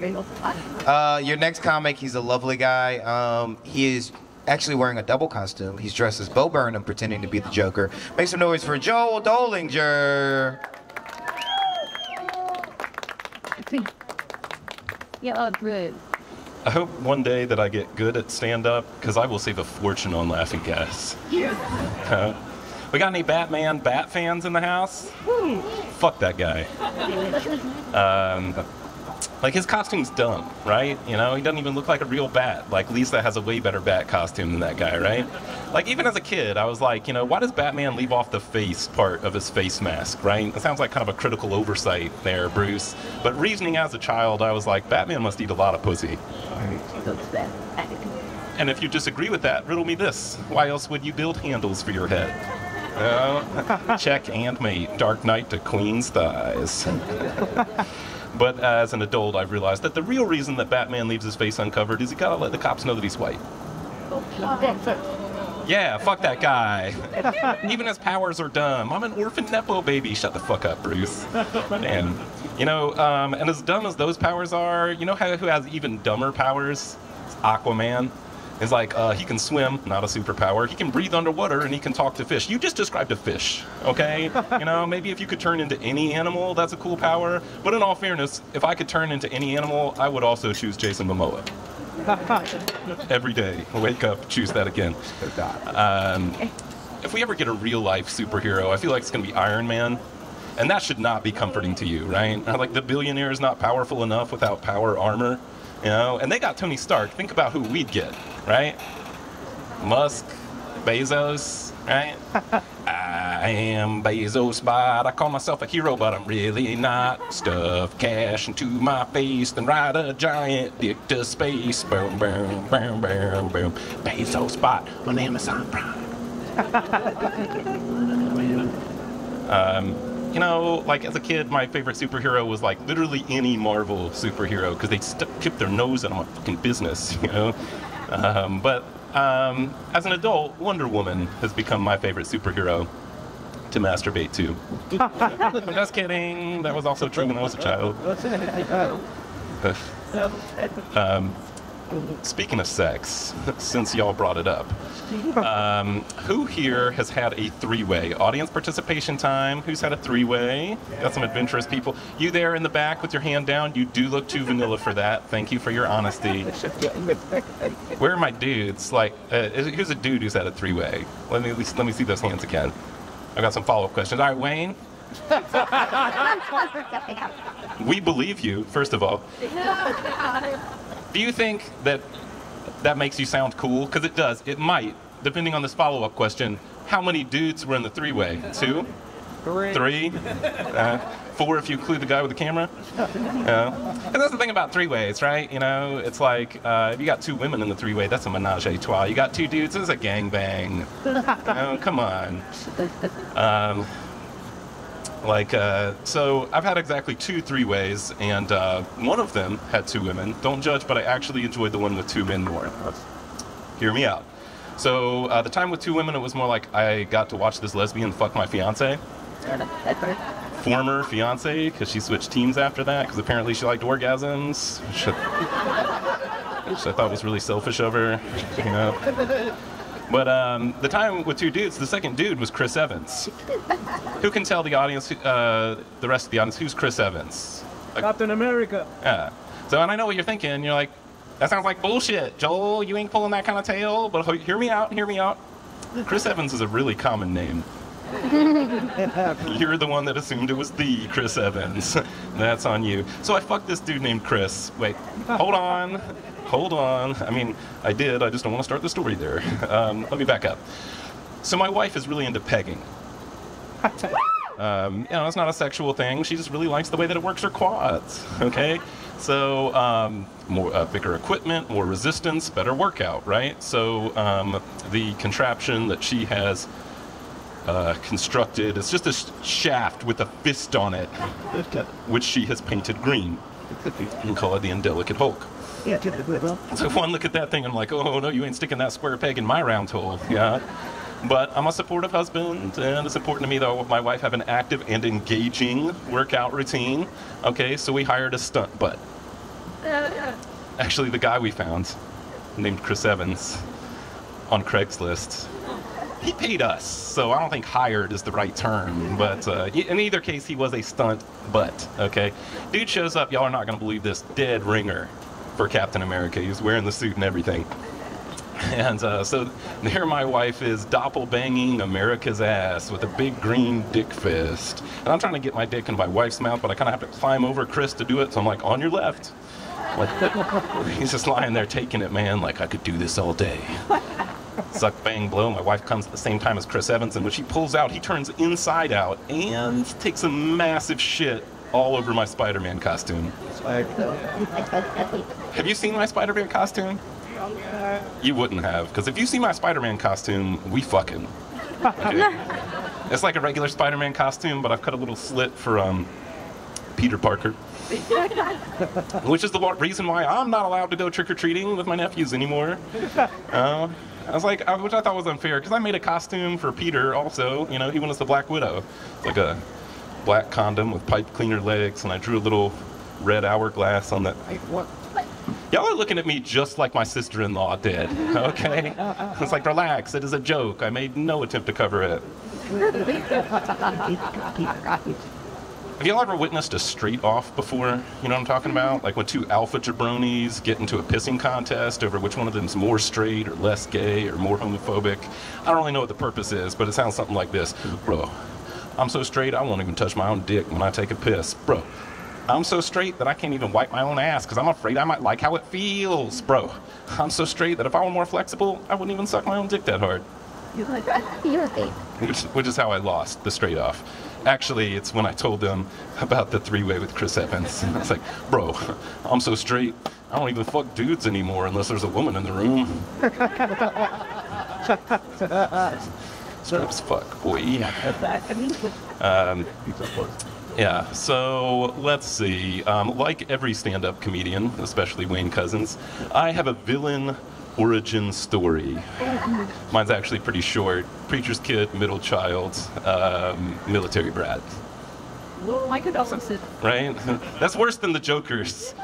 Your next comic, he's a lovely guy. He is actually wearing a double costume. He's dressed as Bo Burnham, pretending to be the Joker. Make some noise for Joel Dolinger. Yeah, good. I hope one day that I get good at stand-up, because I will save a fortune on laughing gas. We got any Batman Bat fans in the house? Fuck that guy. Like, his costume's dumb, right? You know, he doesn't even look like a real bat. Like, Lisa has a way better bat costume than that guy, right? Like, even as a kid, I was like, you know, why does Batman leave off the face part of his face mask, right? It sounds like kind of a critical oversight there, Bruce. But reasoning as a child, I was like, Batman must eat a lot of pussy. And if you disagree with that, riddle me this. Why else would you build handles for your head? Check and mate. Dark Knight to Queen's thighs. But as an adult, I've realized that the real reason that Batman leaves his face uncovered is he gotta let the cops know that he's white. Yeah, fuck that guy. Even his powers are dumb. I'm an orphan Nepo baby. Shut the fuck up, Bruce. And, you know, and as dumb as those powers are, you know who has even dumber powers? It's Aquaman. It's like, he can swim, not a superpower. He can breathe underwater, and he can talk to fish. You just described a fish, okay? You know, maybe if you could turn into any animal, that's a cool power. But in all fairness, if I could turn into any animal, I would also choose Jason Momoa. Every day, wake up, choose that again. If we ever get a real-life superhero, I feel like it's going to be Iron Man. And that should not be comforting to you, right? Like, the billionaire is not powerful enough without power armor. You know, and they got Tony Stark. Think about who we'd get, right? Musk, Bezos, right? I am Bezos, but I call myself a hero, but I'm really not. Stuff cash into my face, then ride a giant dick to space. Boom, boom, boom, boom, boom. Bezos bot on Amazon Prime. You know, like, as a kid, my favorite superhero was, like, literally any Marvel superhero, because they kept their nose out of my fucking business, you know? But as an adult, Wonder Woman has become my favorite superhero to masturbate to. Just kidding. That was also true when I was a child. Speaking of sex, since y'all brought it up, who here has had a three-way? Audience participation time. Who's had a three-way? Got some adventurous people. You there in the back with your hand down, you do look too vanilla for that. Thank you for your honesty. Where are my dudes? Like, here's a dude who's had a three-way. Let me see those hands again. I've got some follow-up questions. All right, Wayne. We believe you, first of all. Do you think that that makes you sound cool? Because it does. It might, depending on this follow-up question. How many dudes were in the three-way? 2? 3? 4 if you include the guy with the camera? And that's the thing about three-ways, right? You know, it's like, if you got 2 women in the three-way, that's a menage a trois. You got 2 dudes, it's a gangbang. Come on. So I've had exactly 2 three-ways, and one of them had 2 women. Don't judge, but I actually enjoyed the one with 2 men more. Hear me out. So the time with 2 women, it was more like I got to watch this lesbian fuck my fiance. Former fiance, because she switched teams after that, because apparently she liked orgasms, which I thought was really selfish of her, you know. But the time with 2 dudes, the second dude was Chris Evans. Who can tell the audience, the rest of the audience, who's Chris Evans? Like, Captain America. Yeah. So, and I know what you're thinking. You're like, that sounds like bullshit, Joel. You ain't pulling that kind of tail. But hear me out, hear me out. Chris Evans is a really common name. You're the one that assumed it was the Chris Evans. That's on you. So I fucked this dude named Chris. Wait, hold on. I mean, I did. I just don't want to start the story there. Let me back up. So my wife is really into pegging. You know, it's not a sexual thing. She just really likes the way that it works her quads. Okay? So more bigger equipment, more resistance, better workout, right? So the contraption that she has constructed is just a shaft with a fist on it, which she has painted green. You can call it the Indelicate Hulk. So one look at that thing, I'm like, oh no, you ain't sticking that square peg in my round hole. Yeah. But I'm a supportive husband, and it's important to me that my wife have an active and engaging workout routine. Okay, so we hired a stunt butt. Actually, the guy we found, named Chris Evans, on Craigslist, he paid us, so I don't think hired is the right term, but in either case, he was a stunt butt, okay? Dude shows up, y'all are not going to believe this, dead ringer for Captain America. He was wearing the suit and everything. And so here my wife is doppelbanging America's ass with a big green dick fist. And I'm trying to get my dick in my wife's mouth, but I kind of have to climb over Chris to do it, so I'm like, on your left. Like, he's just lying there taking it, man, like I could do this all day. Suck, bang, blow. My wife comes at the same time as Chris Evans, and when she pulls out, he turns inside out and takes a massive shit all over my Spider-Man costume. Have you seen my Spider-Man costume? You wouldn't have, because if you see my Spider-Man costume, we fucking. Okay? It's like a regular Spider-Man costume, but I've cut a little slit for Peter Parker. Which is the reason why I'm not allowed to go trick-or-treating with my nephews anymore. I was like, which I thought was unfair, because I made a costume for Peter also. You know, he went as the Black Widow. It's like a black condom with pipe cleaner legs, and I drew a little red hourglass on that. Y'all are looking at me just like my sister-in-law did, okay? It's like, relax, it is a joke. I made no attempt to cover it. Have y'all ever witnessed a straight off before? You know what I'm talking about? Like when two alpha jabronis get into a pissing contest over which one of them's more straight or less gay or more homophobic. I don't really know what the purpose is, but it sounds something like this. Bro, I'm so straight I won't even touch my own dick when I take a piss. Bro, I'm so straight that I can't even wipe my own ass because I'm afraid I might like how it feels. Bro, I'm so straight that if I were more flexible, I wouldn't even suck my own dick that hard. Which is how I lost the straight off. Actually, it's when I told them about the three-way with Chris Evans. I was like, bro, I'm so straight, I don't even fuck dudes anymore unless there's a woman in the room. Straight as fuck, boy. Yeah, so let's see. Like every stand-up comedian, especially Wayne Couzens, I have a villain origin story. Mine's actually pretty short. Preacher's kid, middle child, military brat. Well, I could also sit. Right? That's worse than the Joker's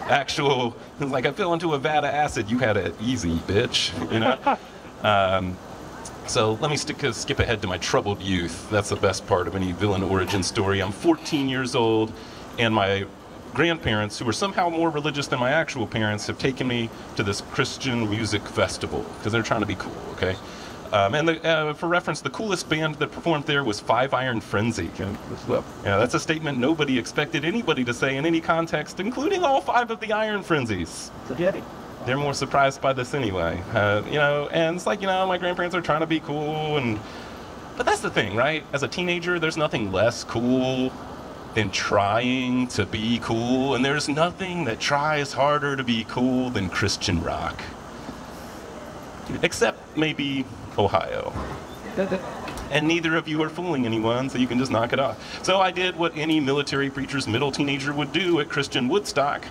actual, like, I fell into a vat of acid, you had it easy, bitch, you know? So let me skip ahead to my troubled youth. That's the best part of any villain origin story. I'm 14 years old, and my grandparents, who were somehow more religious than my actual parents, have taken me to this Christian music festival because they're trying to be cool, okay? For reference, the coolest band that performed there was Five Iron Frenzy. Yeah, that's a statement nobody expected anybody to say in any context, including all five of the Iron Frenzies. They're more surprised by this anyway, you know, and it's like, you know, my grandparents are trying to be cool, but that's the thing, right? As a teenager, there's nothing less cool than trying to be cool, and there's nothing that tries harder to be cool than Christian rock. Except maybe Ohio. And neither of you are fooling anyone, so you can just knock it off. So I did what any military preacher's middle teenager would do at Christian Woodstock.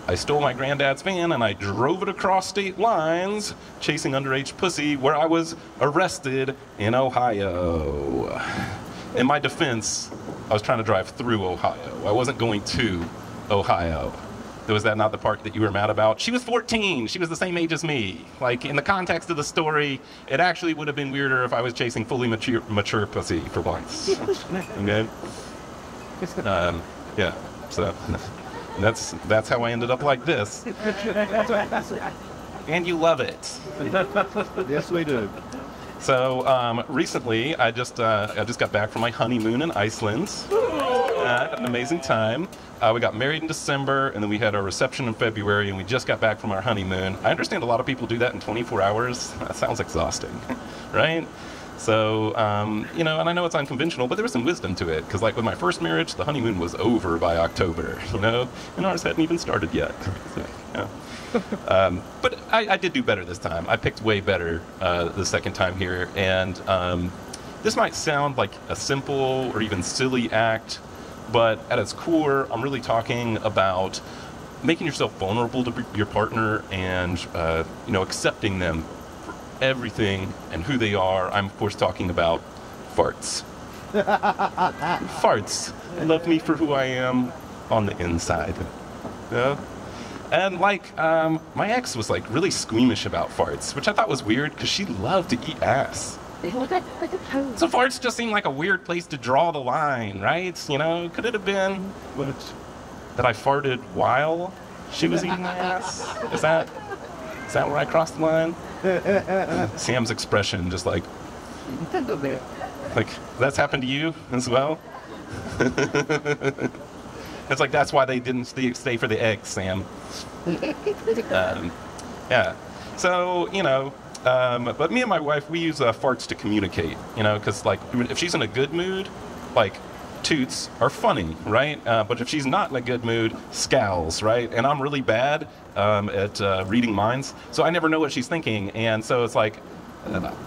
I stole my granddad's van and I drove it across state lines, chasing underage pussy, where I was arrested in Ohio. In my defense, I was trying to drive through Ohio. I wasn't going to Ohio. Was that not the part that you were mad about? She was 14. She was the same age as me. Like, in the context of the story, it actually would have been weirder if I was chasing fully mature pussy for once. Okay? Yeah, so that's how I ended up like this. And you love it. Yes, we do. So recently, I just got back from my honeymoon in Iceland. An amazing time. We got married in December, and then we had our reception in February, and we just got back from our honeymoon. I understand a lot of people do that in 24 hours. That sounds exhausting, right? So, you know, and I know it's unconventional, but there was some wisdom to it, because like with my first marriage, the honeymoon was over by October, you know, and ours hadn't even started yet. So, yeah. But I did do better this time. I picked way better the second time here, and this might sound like a simple or even silly act, but at its core, I'm really talking about making yourself vulnerable to your partner and, you know, accepting them for everything and who they are. I'm, of course, talking about farts. Farts. Love me for who I am on the inside. Yeah? And like, my ex was like really squeamish about farts, which I thought was weird because she loved to eat ass. So farts just seemed like a weird place to draw the line, right? You know, could it have been that I farted while she was eating my ass? Is that where I crossed the line? Sam's expression just like that's happened to you as well? It's like that's why they didn't stay for the eggs, Sam. Yeah. So, you know, but me and my wife, we use farts to communicate, you know, because like if she's in a good mood, like toots are funny, right? But if she's not in a good mood, scowls, right? And I'm really bad at reading minds, so I never know what she's thinking. And so it's like,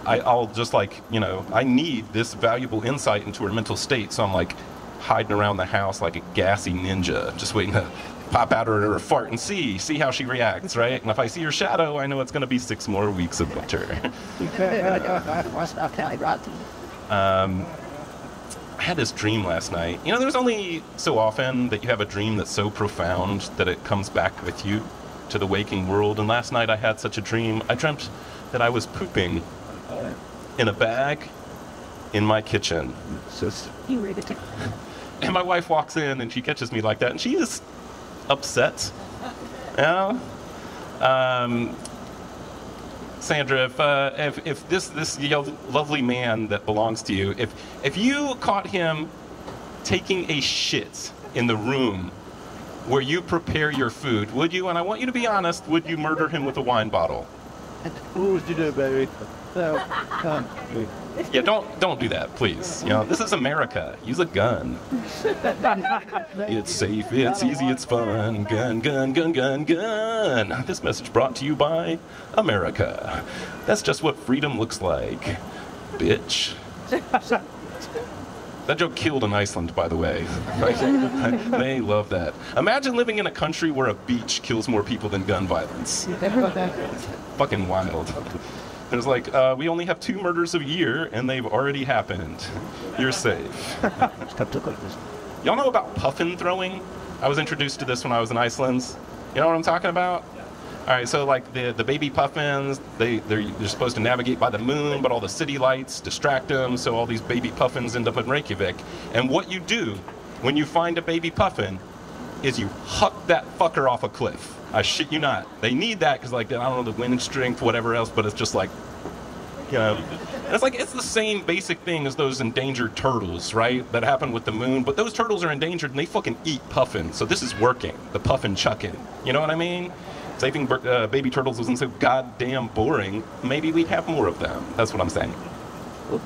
I'll just like, you know, I need this valuable insight into her mental state. So I'm like hiding around the house like a gassy ninja, just waiting to pop out her fart and see how she reacts, right? And if I see her shadow, I know it's going to be 6 more weeks of winter. I had this dream last night. You know, there's only so often that you have a dream that's so profound that it comes back with you to the waking world. And last night I had such a dream. I dreamt that I was pooping in a bag in my kitchen. And my wife walks in and she catches me like that, and she is upset. You know? Sandra, if this lovely man that belongs to you, if you caught him taking a shit in the room where you prepare your food, would you, and I want you to be honest, would you murder him with a wine bottle? What would you do, baby? No, Yeah, don't do that, please. You know, this is America. Use a gun. It's safe, it's easy, it's fun. Gun, gun, gun, gun, gun. This message brought to you by America. That's just what freedom looks like, bitch. That joke killed in Iceland, by the way. They love that. Imagine living in a country where a beach kills more people than gun violence. It's fucking wild. There's like, we only have 2 murders a year, and they've already happened. You're safe. Y'all know about puffin throwing? I was introduced to this when I was in Iceland. You know what I'm talking about? All right, so like the baby puffins, they're supposed to navigate by the moon, but all the city lights distract them, so all these baby puffins end up in Reykjavik. And what you do when you find a baby puffin is you huck that fucker off a cliff. I shit you not. They need that because, like, I don't know, the wind strength, whatever else, but it's just like, you know, and it's like, it's the same basic thing as those endangered turtles, right, that happen with the moon, but those turtles are endangered and they fucking eat puffins, so this is working, the puffin chucking, you know what I mean? Saving baby turtles wasn't so goddamn boring, maybe we'd have more of them, that's what I'm saying. But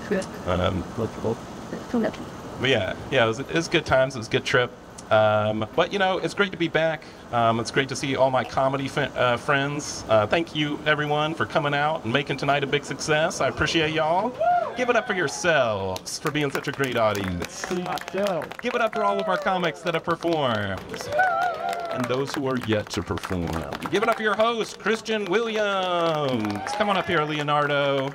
yeah, it was good times, it was a good trip. But, you know, it's great to be back. It's great to see all my comedy friends. Thank you, everyone, for coming out and making tonight a big success. I appreciate y'all. Give it up for yourselves for being such a great audience. Give it up for all of our comics that have performed. And those who are yet to perform. Give it up for your host, Christian Williams. Come on up here, Leonardo.